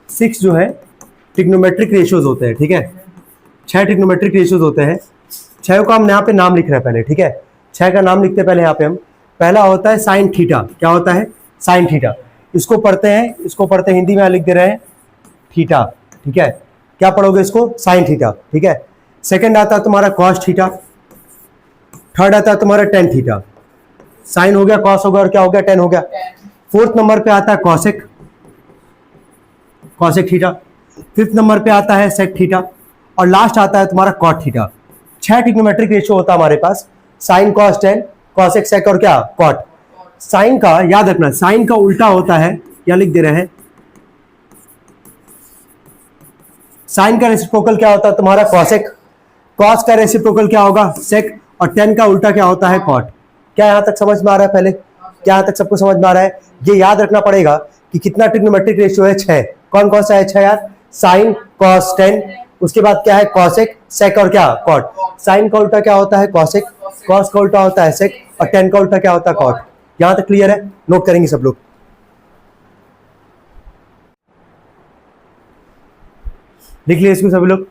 6 जो है trigonometric ratios होते हैं, ठीक है। 6 ट्रिग्नोमेट्रिक रेशियोज होते हैं। 6 का हम यहाँ पे नाम लिख रहे हैं पहले, ठीक है। 6 का नाम लिखते हैं पहले यहाँ पे हम। पहला होता है साइन थीटा। क्या होता है? Sine theta. इसको पढ़ते हैं हिंदी में लिख दे रहे हैं थीटा, ठीक है। क्या पढ़ोगे इसको? साइन थीटा, ठीक है। सेकंड आता है तुम्हारा कॉस थीटा। थर्ड आता है तुम्हारा टेन थीटा। साइन हो गया, कॉस हो गया और क्या हो गया? टेन हो गया। फोर्थ नंबर पे आता है cosec, cosec theta. Fifth number पे आता है सेक थीटा और लास्ट आता है तुम्हारा कॉट थीटा। 6 ट्रिग्नोमेट्रिक रेशियो होता है हमारे पास, sine cos tan cosec sec और क्या? कॉट। साइन का याद रखना, साइन का उल्टा होता है, क्या लिख दे रहे हैं, साइन का रेसिप्रोकल क्या होता है तुम्हारा? कॉसेक। कॉस का रेसिप्रोकल क्या होगा? सेक। और टेन का उल्टा क्या होता है? कॉट। क्या यहां तक समझ में आ रहा है? पहले क्या यहां तक सबको समझ में आ रहा है? ये याद रखना पड़ेगा कि कितना ट्रिग्नोमेट्रिक रेशियो है? 6। कौन कौन सा है 6 यार? साइन कॉस टेन, उसके बाद क्या है? कॉसेक सेक और क्या? कॉट। साइन का उल्टा क्या होता है? कॉसेक। कॉस का उल्टा होता है सेक और टेन का उल्टा क्या होता है? कॉट। यहां तक क्लियर है? नोट करेंगे सब लोग। लिख लिए इसमें सभी लोग?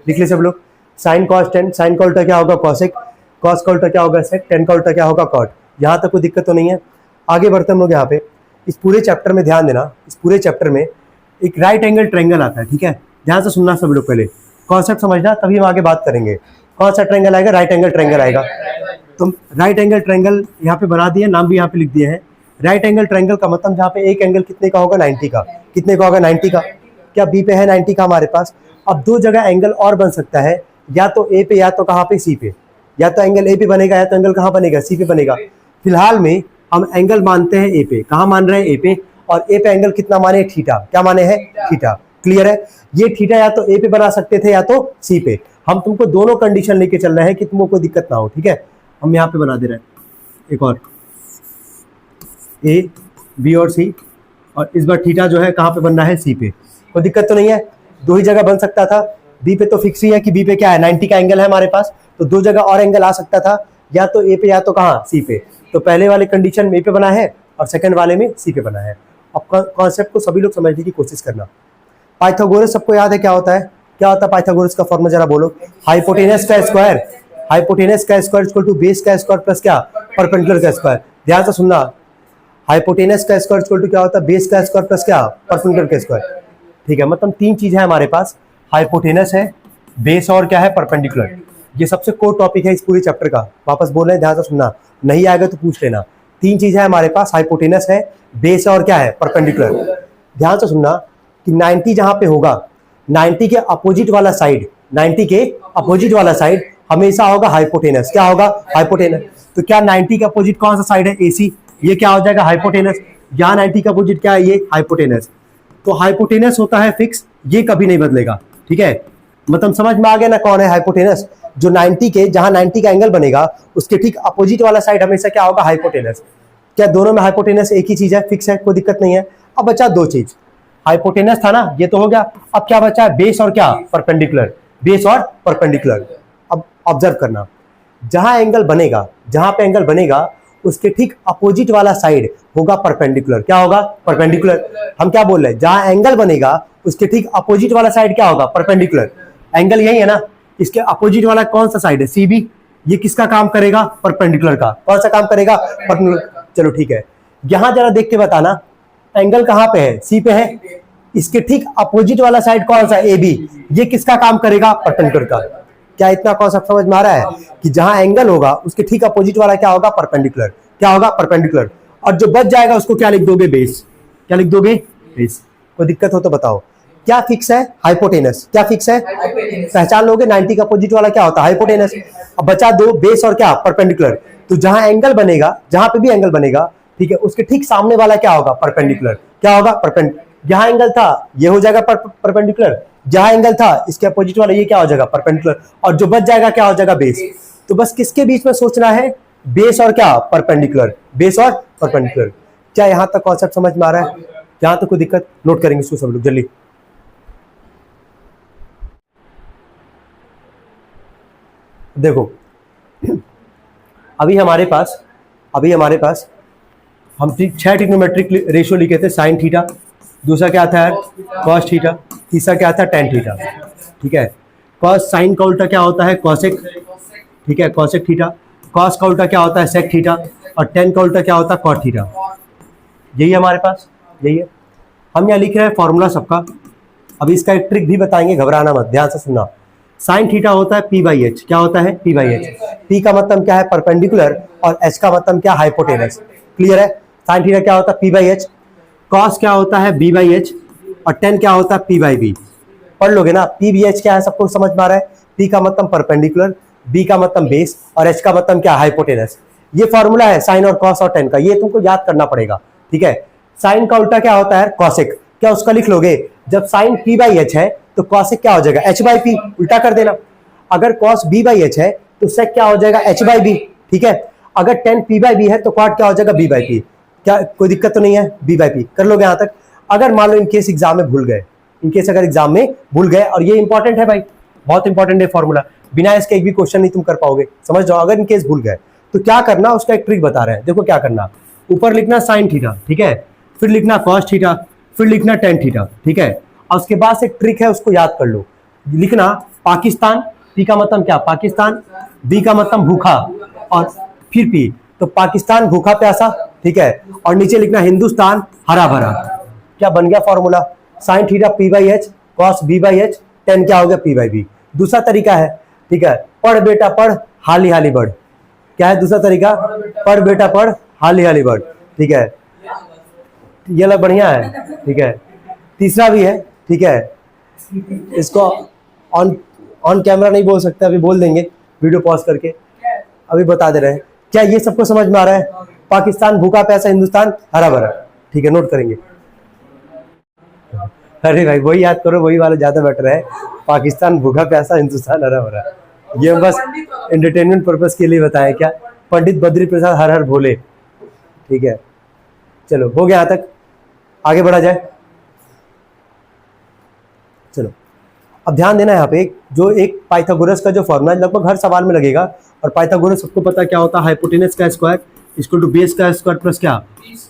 लिख लिए सब लोग? साइन कॉस टेन, साइन का उल्टा क्या होगा? कॉसेक। कॉस का उल्टा क्या होगा? सेक। टेन का उल्टा क्या होगा? कॉट। यहां तक कोई दिक्कत तो नहीं है? आगे बढ़ते हम लोग। यहाँ पे इस पूरे चैप्टर में ध्यान देना, इस पूरे चैप्टर में एक राइट एंगल ट्रायंगल आता है, ठीक है। ध्यान से सुनना सब लोग, पहले कॉन्सेप्ट समझना, तभी हम आगे बात करेंगे। कौन सा ट्रायंगल आएगा? राइट एंगल ट्रायंगल आएगा। तो राइट एंगल ट्रायंगल यहाँ पे बना दिए, नाम भी यहाँ पे लिख दिए हैं। राइट एंगल ट्रायंगल का मतलब जहाँ पे एक एंगल कितने का होगा? 90 का। कितने का होगा? 90 का। क्या बी पे है 90 का हमारे पास? अब दो जगह एंगल और बन सकता है, या तो ए पे या तो कहाँ पे? सी पे। या तो एंगल ए पे बनेगा या तो एंगल कहाँ बनेगा? सी पे बनेगा। फिलहाल में हम एंगल मानते हैं ए पे। कहाँ मान रहे हैं? ए पे। और ए पे एंगल कितना माने? थीटा। क्या माने हैं? थीटा। क्लियर है? ये थीटा या तो ए पे बना सकते थे या तो सी पे। हम तुमको दोनों कंडीशन लेके चल रहे हैं कि तुमको कोई दिक्कत ना हो, ठीक है। हम यहाँ पे बना दे रहे हैं एक और, ए बी और सी, और इस बार थीटा जो है कहाँ पे बनना है? सी पे। कोई दिक्कत तो नहीं है? दो ही जगह बन सकता था। बी पे तो फिक्स ही है कि बी पे क्या है? 90 का एंगल है हमारे पास, तो दो जगह और एंगल आ सकता था, या तो ए पे या तो कहाँ? सी पे। तो पहले वाले कंडीशन में ए पे बना है और सेकंड वाले में सी पे बना है। अब कॉन्सेप्ट को सभी लोग समझने की कोशिश करना। पाइथागोरस सबको याद है क्या होता है? क्या होता है पाइथागोरस का फॉर्मूला? जरा बोलो। हाइपोटेनस का स्क्वायर, हाइपोटेनस का स्क्वायर इक्वल टू बेस का स्क्वायर प्लस क्या? परपेंडिकुलर का स्क्वायर। ध्यान से सुनना, हाइपोटेनस का स्क्वायर इक्वल टू क्या होता है? बेस का स्क्वायर प्लस क्या? परपेंडिकुलर का स्क्वायर। ठीक है, मतलब तीन चीज है हमारे पास, हाइपोटेनस है, बेस और क्या है? परपेंडिकुलर। ये सबसे कोर टॉपिक है इस पूरे चैप्टर का। वापस बोल रहे हैं, ध्यान से सुनना, नहीं आएगा तो पूछ लेना। तीन चीज है हमारे पास, हाइपोटेनस है, बेस और क्या है? परपेंडिकुलर। ध्यान से सुनना कि 90 जहां पे होगा, 90 के अपोजिट वाला साइड, 90 के अपोजिट वाला साइड हमेशा होगा हाइपोटेनस। क्या होगा? हाइपोटेनस। तो क्या 90 का अपोजिट कौन सा साइड है? एसी। ये क्या हो जाएगा? हाइपोटेनस। यहाँ 90 का अपोजिट क्या है? ये हाइपोटेनस। तो हाइपोटेनस होता है फिक्स, ये कभी नहीं बदलेगा, ठीक है। मतलब समझ में आ गया ना कौन है हाइपोटेनस? जो 90 के, जहां 90 का एंगल बनेगा उसके ठीक अपोजिट वाला साइड हमेशा क्या होगा? हाइपोटेनस। क्या दोनों में हाइपोटेनस एक ही चीज है? फिक्स है, कोई दिक्कत नहीं है। अब बचा दो चीज, हाइपोटेनस था ना, ये तो हो गया। अब क्या बचा है? बेस और क्या? परपेंडिकुलर। बेस और परपेंडिकुलर। अब ऑब्जर्व करना, जहां एंगल बनेगा, जहां पे एंगल बनेगा उसके ठीक अपोजिट वाला साइड होगा परपेंडिकुलर। क्या होगा? परपेंडिकुलर। हम क्या बोल रहे हैं? जहां एंगल बनेगा उसके ठीक अपोजिट वाला साइड क्या होगा? परपेंडिकुलर। एंगल यही है ना, इसके अपोजिट वाला कौन सा साइड है? सीबी। ये किसका काम करेगा? परपेंडिकुलर का। कौन सा काम करेगा? परपेंडिकुलर। चलो ठीक है, यहां जरा देख के बताना, एंगल कहां पे है? सी पे है। इसके ठीक अपोजिट वाला साइड कौन सा? A B. ये किसका काम करेगा? परपेंडिकुलर का। क्या इतना कॉन्सेप्ट समझ में आ रहा है कि जहां एंगल होगा उसके ठीक अपोजिट वाला क्या होगा? परपेंडिकुलर। क्या होगा? परपेंडिकुलर। और जो बच जाएगा उसको क्या लिख दोगे? बेस। क्या लिख दोगे? बेस। कोई दिक्कत हो तो बताओ। क्या फिक्स है? हाइपोटेनस। क्या फिक्स है? पहचान लोगे, 90 का अपोजिट वाला क्या होता है? हाइपोटेनस। अब बचा दो, बेस और क्या? परपेंडिकुलर। तो जहां एंगल बनेगा, जहां पे भी एंगल बनेगा, ठीक है, उसके ठीक सामने वाला क्या होगा? परपेंडिकुलर। क्या होगा? परपेंडिकुलर। जहां एंगल था ये हो जाएगा परपेंडिकुलर, जहां एंगल था इसके अपोजिट वाला ये क्या हो जाएगा? परपेंडिकुलर। और जो बच जाएगा क्या हो जाएगा? बेस। तो बस किसके बीच में सोचना है? बेस और क्या? परपेंडिकुलर। बेस और परपेंडिकुलर। क्या यहां तक कॉन्सेप्ट समझ में आ रहा है? यहां तक कोई दिक्कत? नोट करेंगे इसको सब लोग जल्दी। देखो अभी हमारे पास हम 6 ट्रिग्नोमेट्रिक रेशियो लिखे थे, साइन थीटा, दूसरा क्या था कॉस थीटा, तीसरा क्या था टेन थीटा, ठीक है। कॉस साइन का उल्टा क्या होता है कॉसेक, ठीक है, कॉसेक थीटा। कॉस का उल्टा क्या होता है सेक थीटा, और टेन का उल्टा क्या होता है कॉट थीटा। यही है हमारे पास, यही है। हम यहाँ लिख रहे हैं फॉर्मूला सबका। अब इसका एक ट्रिक भी बताएंगे, घबराना मत, ध्यान से सुनना। साइन थीटा होता है पी बाई एच, क्या होता है पी बाई एच। पी का मतलब क्या है परपेंडिकुलर, और एच का मतलब क्या हाइपोटेनस। क्लियर है। साइन थीटा क्या होता है पी बाई एच, कॉस क्या होता है बी बाई एच, और टेन क्या होता है पी बाई बी। पढ़ लोगे ना, पी बी एच क्या है सबको समझ में आ रहा है। पी का मतलब परपेंडिकुलर, बी का मतलब बेस, और एच का मतलब क्या हाइपोटेनस। ये फॉर्मूला है साइन और कॉस और टेन का, ये तुमको याद करना पड़ेगा, ठीक है। साइन का उल्टा क्या होता है कॉसेक, क्या उसका लिख लोगे। जब साइन पी बाई एच है तो कॉसेक क्या हो जाएगा एच बाई पी, उल्टा कर देना। अगर कॉस बी बाई एच है तो सेक क्या हो जाएगा एच बाई बी, ठीक है। अगर टेन पी बाई बी है तो कॉट क्या हो जाएगा बी बाई पी। क्या कोई दिक्कत तो नहीं है, बी बाई पी कर लोगे यहां तक। अगर मान लो इनकेस एग्जाम में भूल गए, इनकेस अगर एग्जाम में भूल गए, और ये इंपॉर्टेंट है भाई, बहुत इंपॉर्टेंट है फॉर्मूला, बिना इसके एक भी क्वेश्चन नहीं तुम कर पाओगे, समझ जाओ। अगर इनकेस भूल गए तो क्या करना, उसका एक ट्रिक बता रहे हैं, देखो क्या करना। ऊपर लिखना साइन थीटा, ठीक है, फिर लिखना कॉस थीटा, फिर लिखना टेन थीटा, ठीक है। और उसके बाद से एक ट्रिक है, उसको याद कर लो। लिखना पाकिस्तान, पी का मतलब क्या पाकिस्तान, बी का मतलब भूखा, और फिर पी, तो पाकिस्तान भूखा प्यासा, ठीक है। और नीचे लिखना हिंदुस्तान हरा भरा। क्या बन गया formula, sine theta P by H, cos B by H, tan क्या हो गया पी बाई बी। दूसरा तरीका है, ठीक है, पढ़ बेटा पढ़ हाली हाली बढ़। क्या है दूसरा तरीका, पढ़ बेटा पढ़ हाली हाली बढ़, ठीक है, ये लग बढ़िया है, ठीक है। तीसरा भी है, ठीक है, इसको ऑन ऑन कैमरा नहीं बोल सकते, अभी बोल देंगे वीडियो पॉज करके, अभी बता दे रहे हैं। क्या ये सबको समझ में आ रहा है, पाकिस्तान भूखा प्यासा हिंदुस्तान हरा भरा, ठीक है, नोट करेंगे। अरे भाई वही याद करो, वही वाला ज्यादा बेटर है, पाकिस्तान भूखा प्यासा हिंदुस्तान हरा भरा। ये बस एंटरटेनमेंट पर्पस के लिए बताया, क्या पंडित बद्री प्रसाद हर हर भोले, ठीक है। चलो हो गया यहाँ तक, आगे बढ़ा जाए। चलो अब ध्यान देना यहाँ पे, जो एक पाइथागोरस का जो फॉर्मूला लगभग हर सवाल में लगेगा, और पाइथागोरस सबको पता क्या होता है, हाइपोटेनस का स्क्वायर इक्वल टू बेस का स्क्वायर प्लस क्या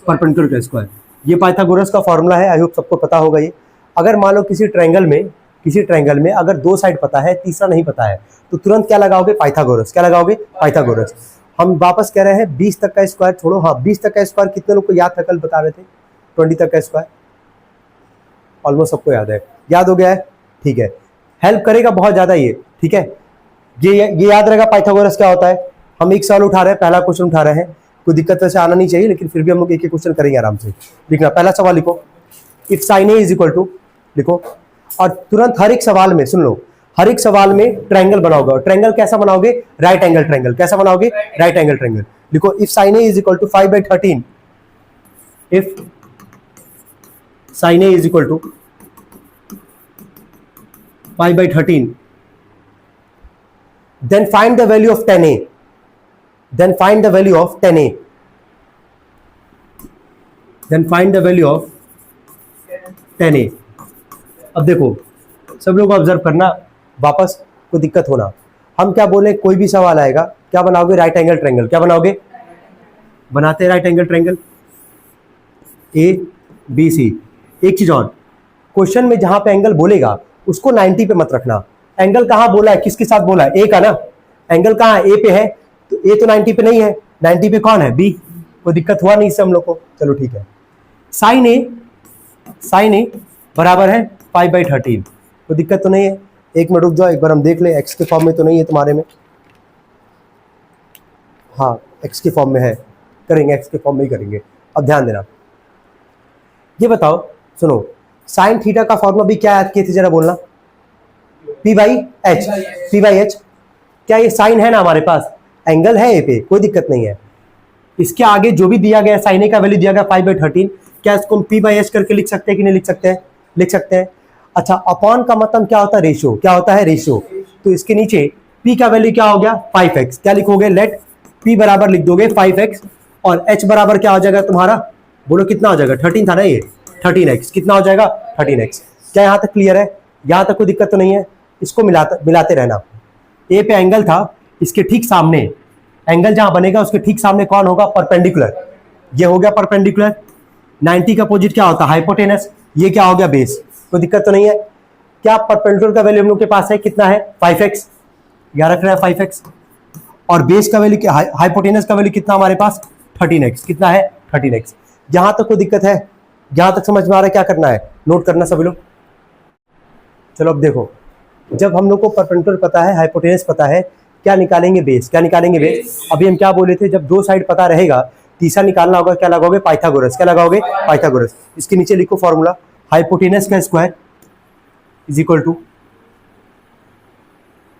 परपेंडिकुलर का स्क्वायर। ये पाइथागोरस का फॉर्मूला है, आई होप सबको पता होगा ये। अगर मान लो किसी ट्रायंगल में अगर दो साइड पता है, तीसरा नहीं पता है, तो तुरंत क्या लगाओगे पाइथागोरस, क्या लगाओगे पाइथागोरस। हम वापस कह रहे हैं 20 तक का स्क्वायर छोड़ो, हाँ 20 तक का स्क्वायर कितने लोग को याद था, कल बता रहे थे 20 तक का स्क्वायर, ऑलमोस्ट सबको याद है, याद हो गया है, ठीक है। हेल्प करेगा बहुत ज्यादा ये, ठीक है। ये याद रहेगा पाइथागोरस क्या होता है। हम एक सवाल उठा रहे हैं, पहला क्वेश्चन उठा रहे हैं, कोई दिक्कत वैसे आना नहीं चाहिए, लेकिन फिर भी हम लोग एक एक क्वेश्चन करेंगे आराम से। लिखना पहला सवाल लिखो, if sine A is equal to लिखो, और तुरंत हर एक सवाल में सुन लो, हर एक सवाल में ट्रायंगल बनाओगे। ट्रायंगल कैसा बनाओगे, राइट एंगल ट्रायंगल, कैसा बनाओगे राइट एंगल ट्रायंगल। लिखो if sine A is equal to 5/13, if sine A is equal to 5/13, then find the value of tan a, then find the value of tan a, then find the value of tan a। अब देखो सब लोग observe करना, वापस कोई दिक्कत होना, हम क्या बोले, कोई भी सवाल आएगा क्या बनाओगे राइट एंगल ट्रायंगल, क्या बनाओगे, बनाते हैं right angle triangle A B C. एक चीज और, क्वेश्चन में जहां पे एंगल बोलेगा उसको 90 पे मत रखना। एंगल कहां बोला है, किसके साथ बोला है, ए का ना, एंगल कहां है, ए पे है, तो ए तो 90 पे नहीं है, 90 पे कौन है बी, कोई दिक्कत हुआ नहीं इससे हम लोग को, चलो ठीक है। साइन ए बराबर है 5/13, कोई दिक्कत तो नहीं है। एक मिनट रुक जाओ, एक बार हम देख ले, एक्स के फॉर्म में तो नहीं है तुम्हारे में, हाँ एक्स के फॉर्म में है, करेंगे एक्स के फॉर्म में ही करेंगे। अब ध्यान देना, ये बताओ सुनो, साइन थीटा का फॉर्मूला भी क्या याद किए थे जरा बोलना, पी बाई एच। क्या ये साइन है ना हमारे पास, एंगल है ए पे, कोई दिक्कत नहीं है। इसके आगे जो भी दिया गया साइन ए का वैल्यू दिया गया 5/13, क्या इसको हम पी बाई एच करके लिख सकते हैं कि नहीं लिख सकते हैं, लिख सकते हैं। अच्छा अपॉन का मतलब क्या होता है, रेशियो, क्या होता है रेशियो। तो इसके नीचे पी का वैल्यू क्या हो गया 5x, क्या लिखोगे, लेट पी बराबर लिख दोगे 5x, और एच बराबर क्या हो जाएगा तुम्हारा, बोलो कितना हो जाएगा, 13 था ना ये, 13x, कितना हो जाएगा 13x। क्या यहाँ तक क्लियर है, यहाँ तक कोई दिक्कत तो नहीं है। इसको मिलाते रहना, ए पे एंगल था, इसके ठीक सामने एंगल जहां बनेगा उसके ठीक सामने कौन होगा, परपेंडिकुलर, ये हो गया परपेंडिकुलर। 90 का अपोजिट क्या होता है, हाइपोटेनस, ये क्या हो गया बेस, कोई दिक्कत तो नहीं है। क्या परपेंडिकुलर का वैल्यू हम लोग के पास है कितना है 5x, याद रख रहा है 5x, और बेस का वैल्यू हाइपोटेनस का वैल्यू कितना हमारे पास 13x, कितना है 13x। यहां तक कोई दिक्कत है, यहां तक समझ में आ रहा है क्या करना है, नोट करना सभी लोग। चलो अब देखो, जब हम लोग को परपेंडिकुलर पता है, हाइपोटेनस पता है, क्या निकालेंगे बेस, क्या निकालेंगे बेस। अभी हम क्या बोले थे, जब दो साइड पता रहेगा तीसरा निकालना होगा, क्या लगाओगे पाइथागोरस, क्या लगाओगे पाइथागोरस। इसके नीचे लिखो फॉर्मूला, हाइपोटेनस का square is equal to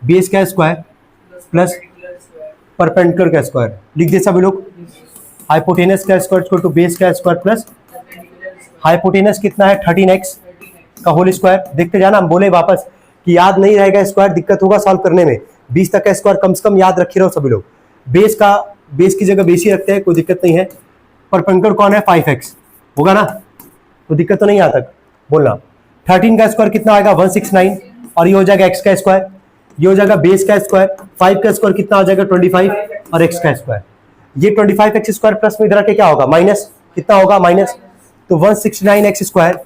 base का स्क्वायर प्लस परपेंडिकुलर का स्क्वायर। लिख दे सभी लोग, हाइपोटेनस का स्क्वायर इक्वल टू बेस का स्क्वायर प्लस हाइपोटेनस कितना है 13x का होल स्क्वायर। देखते जाना, हम बोले वापस कि याद नहीं रहेगा स्क्वायर, दिक्कत होगा सॉल्व करने में। 20 तक का स्क्वायर कम से कम याद रखे रहो सभी लोग। बेस की जगह बेस ही रखते हैं, कोई दिक्कत नहीं है। परपेंडिकुलर कौन है 5x होगा ना, कोई दिक्कत तो नहीं यहाँ तक बोलना। 13 का स्क्वायर कितना आएगा 169, और ये हो जाएगा x का स्क्वायर, ये हो जाएगा बेस का स्क्वायर, 5 का स्क्वायर कितना हो जाएगा 25 और x का स्क्वायर। ये 25x स्क्वायर प्लस में इधर के क्या होगा माइनस, कितना होगा माइनस, तो 169x स्क्वायर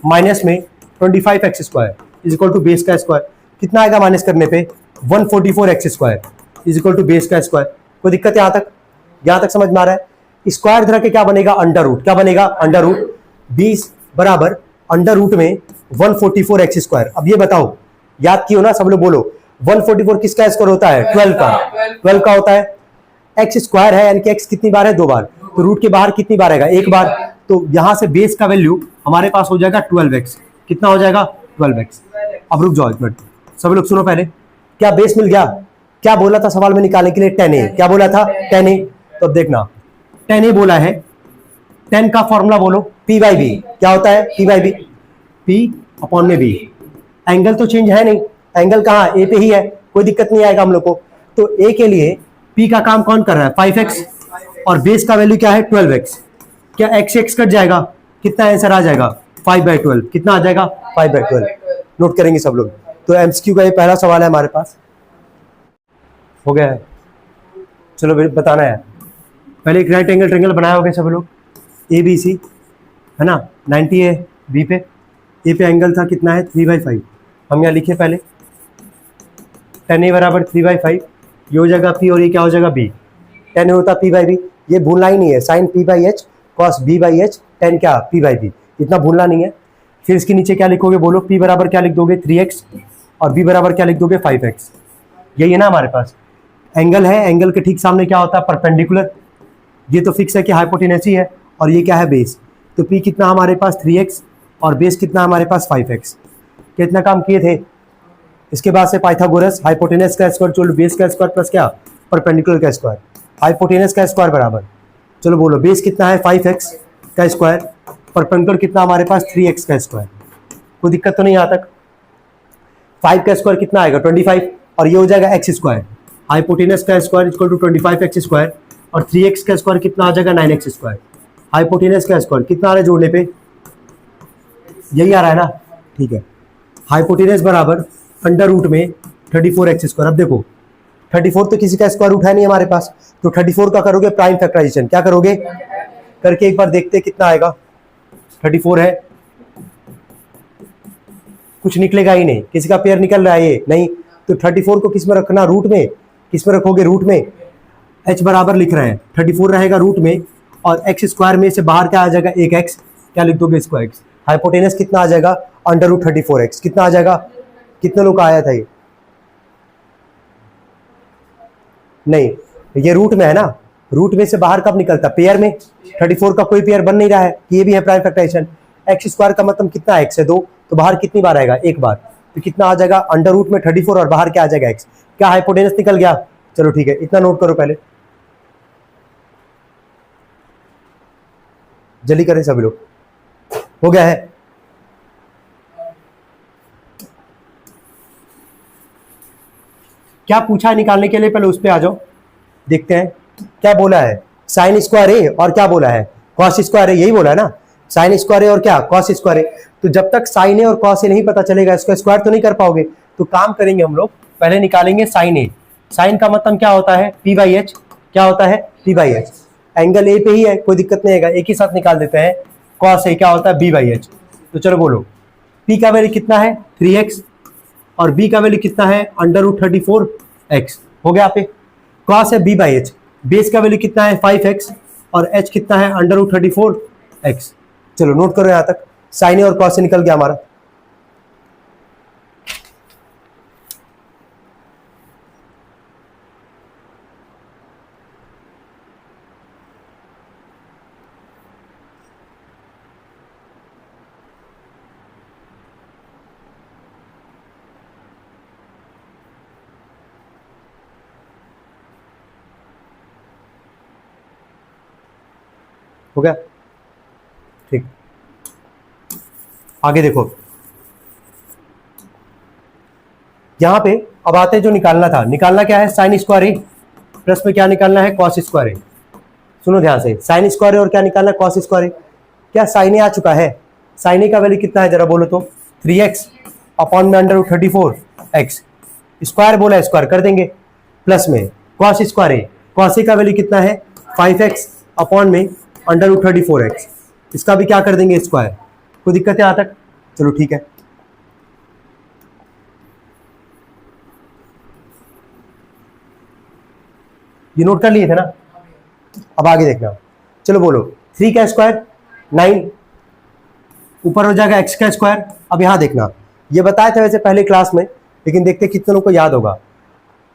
माइनस में 25x square is equal to base का स्क्वायर। कितना आएगा माइनस करने पे 144x square is equal to base का स्क्वायर। कोई दिक्कत यहाँ तक समझ में आ रहा है। स्क्वायर इधर के क्या बनेगा अंडर रूट, क्या बनेगा अंडर रूट 20 बराबर अंडर रूट में 144x स्क्वायर। अब ये बताओ, याद कियो ना सब लोग, बोलो 144 किसका स्क्वायर होता है 12 का होता है। x स्क्वायर है यानी कि x कितनी बार है 2 बार, तो रूट के बाहर कितनी बार आएगा 1 बार। तो यहां से बेस का वैल्यू हमारे पास हो जाएगा 12x, कितना हो जाएगा 12x। अब रुक जाओ एक मिनट, सब लोग सुनो पहले, क्या बेस मिल गया, क्या बोला था सवाल में निकालने के लिए 10a, क्या बोला था 10a। तो अब देखना 10a बोला है, 10 का फॉर्मूला बोलो p/b, क्या होता है p/b, p/b। एंगल तो चेंज है नहीं, एंगल कहाँ a पे ही है, कोई दिक्कत नहीं आएगा हम लोग को। तो a के लिए p का काम कौन कर रहा है 5x, और बेस का वैल्यू क्या है 12x। क्या x कट जाएगा, कितना आंसर आ जाएगा 5/12, कितना आ जाएगा 5/12। नोट करेंगे सब लोग। तो एमसीक्यू का ये पहला सवाल है हमारे पास, हो गया है। चलो बताना है, पहले एक राइट एंगल ट्रायंगल बनाया होगा सब लोग, ABC है ना, 90 है बी पे, ए पे एंगल था कितना है 3/5। हम यहाँ लिखे पहले 10a बराबर 3/5, ये हो जाएगा p और ये क्या हो जाएगा b। 10a होता p/b, ये भूलना ही नहीं है, साइन p/h cos b/h, 10 क्या p/b, इतना भूलना नहीं है। फिर इसके नीचे क्या लिखोगे बोलो, p बराबर क्या लिख दोगे 3x, और b बराबर क्या लिख दोगे 5x। यही है ना हमारे पास, एंगल है, एंगल के ठीक सामने क्या होता है परपेंडिकुलर। ये तो फिक्स है कि हाइपोटेनस ही है, और ये क्या है बेस। तो p कितना हमारे पास 3x और बेस कितना हमारे पास 5x। कितना काम किए थे, इसके बाद से पाइथागोरस, हाइपोटेनस का स्क्वायर जो बेस का स्क्वायर प्लस क्या परपेंडिकुलर का स्क्वायर, हाइपोटेनस का स्क्वायर बराबर, चलो बोलो बेस कितना है 5x का स्क्वायर, परपेंडिकुलर कितना हमारे पास 3x का स्क्वायर। कोई दिक्कत तो नहीं यहाँ तक। 5 का स्क्वायर कितना आएगा 25, और ये हो जाएगा x स्क्वायर, हाइपोटेनस का square equal to 25x square, और 3x का स्क्वायर कितना आ जाएगा 9x स्क्वायर। हाइपोटेनस का स्क्वायर कितना आ रहा है जोड़ने पे, यही आ रहा है ना, ठीक है। हाइपोटेनस बराबर अंडर रूट में 34x स्क्वायर। अब देखो 34 तो किसी का स्क्वायर रूट है नहीं हमारे पास, तो 34 का करोगे प्राइम फैक्टराइजेशन, क्या करोगे करके एक बार देखते कितना आएगा। 34 है, कुछ निकलेगा ही नहीं, किसी का पेयर निकल रहा है ये नहीं, तो 34 को किस में रखना रूट में, किस में रखोगे रूट में, h बराबर लिख रहे हैं 34 रहेगा रूट में, और x स्क्वायर में से बाहर क्या आ जाएगा 1x, क्या लिख दोगे इसको x। हाइपोटेनस कितना आ जाएगा अंडर रूट 34x, कितना आ जाएगा, कितने लोग का आया था ये, नहीं ये रूट में है ना, रूट में से बाहर कब निकलता पेयर में, 34 का कोई पेयर बन नहीं रहा है कि ये भी है प्राइम फैक्टराइजेशन। x स्क्वायर का मतलब कितना है x से 2, तो बाहर कितनी बार आएगा एक बार, तो कितना आ जाएगा अंडर रूट में 34 और बाहर क्या आ जाएगा x। क्या हाइपोटेनस निकल गया, चलो ठीक है, इतना नोट करो पहले, जल्दी करें सभी लोग, हो गया है। क्या पूछा है निकालने के लिए, पहले उस पे आ जाओ, देखते हैं क्या बोला है। साइन स्क्वायर ए और क्या बोला है कॉस स्क्वायर ए, यही बोला है ना, साइन स्क्वायर ए और क्या कॉस स्क्वायर ए। तो जब तक साइन ए और कॉस ए नहीं पता चलेगा इसका स्क्वायर तो नहीं कर पाओगे। तो काम करेंगे हम लोग, पहले निकालेंगे साइन ए। साइन का मतलब क्या होता है p/h, क्या होता है p/h, एंगल ए पे ही है कोई दिक्कत नहीं है, एक ही साथ निकाल देते हैं। कॉस ए क्या होता है b/h, तो चलो बोलो, p का वैल्यू कितना है 3x और b का वैल्यू कितना है √34x, हो गया पे। कॉस है b/h, बेस का वैल्यू कितना है 5x और h कितना है √34x। चलो नोट करो यहां तक, साइन ए और कॉस ए निकल गया हमारा। हो गया, ठीक। आगे देखो, यहां पे अब आते हैं जो निकालना था। निकालना क्या है, साइन स्क्वायर ए प्लस में क्या निकालना है कॉस स्क्वायर ए। सुनो ध्यान से, साइन स्क्वायर ए और क्या निकालना है कॉस स्क्वायर ए। क्या साइन ए आ चुका है, साइन ए का वैल्यू कितना है जरा बोलो तो 3x अपॉन में √34x, स्क्वायर बोला है स्क्वायर कर देंगे, प्लस में cos square A, cos A का वैल्यू कितना है 5x अपॉन में √34x, इसका भी क्या कर देंगे स्क्वायर। कोई दिक्कत है यहाँ तक, चलो ठीक है। ये नोट कर लिए थे ना, अब आगे देखना। चलो बोलो 3 का स्क्वायर 9, ऊपर हो जाएगा x का स्क्वायर। अब यहां देखना, ये बताया था वैसे पहले क्लास में, लेकिन देखते कितने लोगों को याद होगा।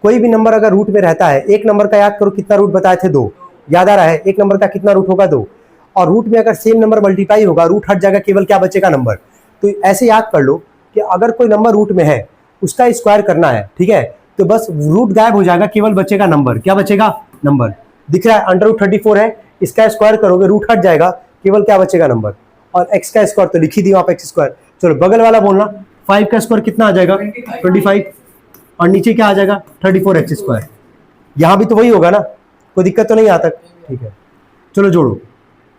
कोई भी नंबर अगर रूट में रहता है, एक नंबर का याद करो कितना रूट बताए थे 2, याद आ रहा है, एक नंबर का कितना रूट होगा 2, और रूट में अगर सेम नंबर मल्टीप्लाई होगा, रूट हट जाएगा, केवल क्या बचेगा नंबर। तो ऐसे याद कर लो कि अगर कोई नंबर रूट में है उसका स्क्वायर करना है, ठीक है, तो बस रूट गायब हो जाएगा, केवल बचेगा नंबर। क्या बचेगा, नंबर। दिख रहा है √34 है, इसका स्क्वायर करोगे रूट हट जाएगा, केवल क्या बचेगा नंबर। और x का स्क्वायर तो लिख ही दिया आप x स्क्वायर। चलो बगल वाला बोलना, 5 का स्क्वायर कितना आ जाएगा 25 और नीचे क्या आ जाएगा 34x स्क्वायर। यहां भी तो वही होगा ना, कोई दिक्कत तो नहीं आता, ठीक है। चलो जोड़ो,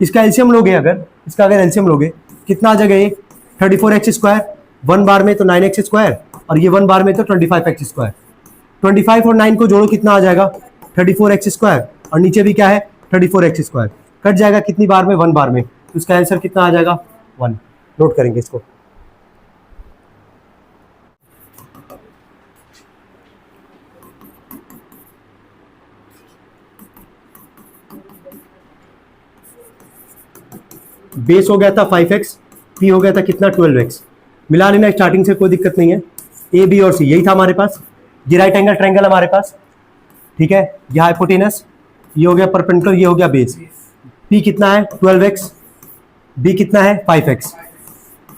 इसका एलसीएम लोगे, अगर इसका अगर एलसीएम लोगे कितना आ जाएगा, ये 34x स्क्वायर 1 बार में तो 9x स्क्वायर और ये 1 बार में तो 25x स्क्वायर। 25 और 9 को जोड़ो कितना आ जाएगा 34x स्क्वायर और नीचे भी क्या है 34x स्क्वायर। कट जाएगा कितनी बार में, 1 बार में, तो इसका आंसर कितना आ जाएगा 1। नोट करेंगे इसको। बेस हो गया था 5x, p हो गया था कितना 12x। मिला लेना स्टार्टिंग से, कोई दिक्कत नहीं है। a b और c यही था हमारे पास, ये राइट एंगल ट्रायंगल हमारे पास, ठीक है। ये हाइपोटेनस, ये हो गया परपेंडिकुलर, ये हो गया बेस। p कितना है 12x, b कितना है 5x।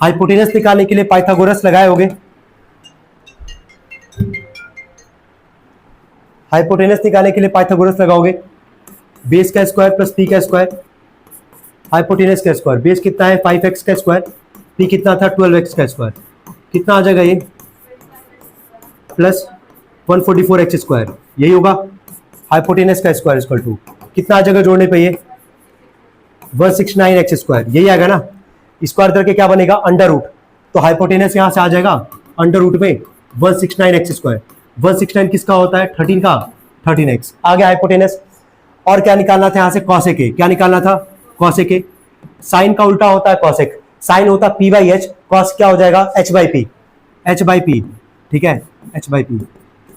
हाइपोटेनस निकालने के लिए पाइथागोरस लगाए होगे, हाइपोटेनस निकालने के लिए पाइथागोरस लगाओगे, बेस का स्क्वायर प्लस p का स्क्वायर, हाइपोटेनस का स्क्वायर। बेस कितना है 5x का स्क्वायर, p कितना था 12x का स्क्वायर, कितना आ जाएगा ये प्लस 144x स्क्वायर, यही होगा। हाइपोटेनस का स्क्वायर इक्वल टू कितना आ जाएगा जोड़ने पे, ये 169x स्क्वायर, यही आएगा ना। स्क्वायर करके क्या बनेगा अंडर रूट, तो हाइपोटेनस यहां से आ जाएगा अंडर रूट में 169x स्क्वायर। 169 किसका होता है 13 का, 13x आ गया हाइपोटेनस। और क्या निकालना था यहाँ से कॉसेक ए, क्या निकालना था कॉसेक ए। साइन का उल्टा होता है कॉसेक, साइन होता है p/h, कॉस क्या हो जाएगा h/p, h/p, ठीक है h/p।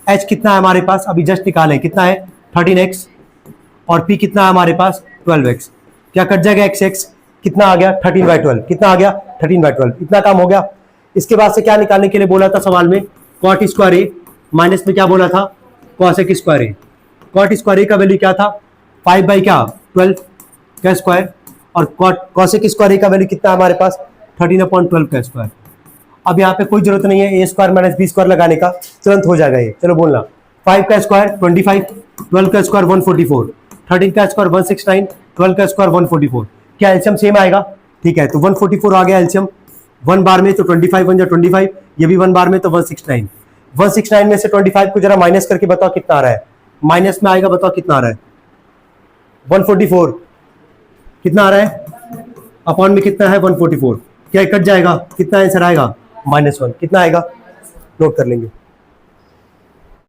h कितना है हमारे पास अभी जस्ट निकाले, कितना है 13x और p कितना है हमारे पास 12x। क्या कट जाएगा x कितना आ गया 13/12, कितना आ गया 13/12, इतना काम हो गया। इसके बाद से क्या निकालने के लिए बोला था सवाल में, कॉट स्क्वायर ए माइनस में क्या बोला था कॉसेक स्क्वायर ए। कॉट स्क्वायर ए का वैल्यू क्या था 5/12 का स्क्वायर और कॉसेक स्क्वायर ए का वैल्यू कितना हमारे पास 13/12 का स्क्वायर। अब यहाँ पे कोई जरूरत नहीं है a square minus b square लगाने का, तुरंत हो जाएगा ये। चलो बोलना 5 का स्क्वायर 25, 12 का स्क्वायर 144, 13 का स्क्वायर 169, 12 का स्क्वायर 144। क्या एलसीएम सेम आएगा, ठीक है। तो 144 आ गया एलसीएम, 1 बार में तो 25 बन जाए 25, ये भी 1 बार में तो 169। 169 में से 25 को जरा माइनस करके बताओ कितना आ रहा है, माइनस में आएगा बताओ कितना आ रहा है 144, कितना आ रहा है अपॉन में कितना है 144, क्या कट जाएगा कितना आंसर आएगा -1, कितना आएगा नोट कर लेंगे।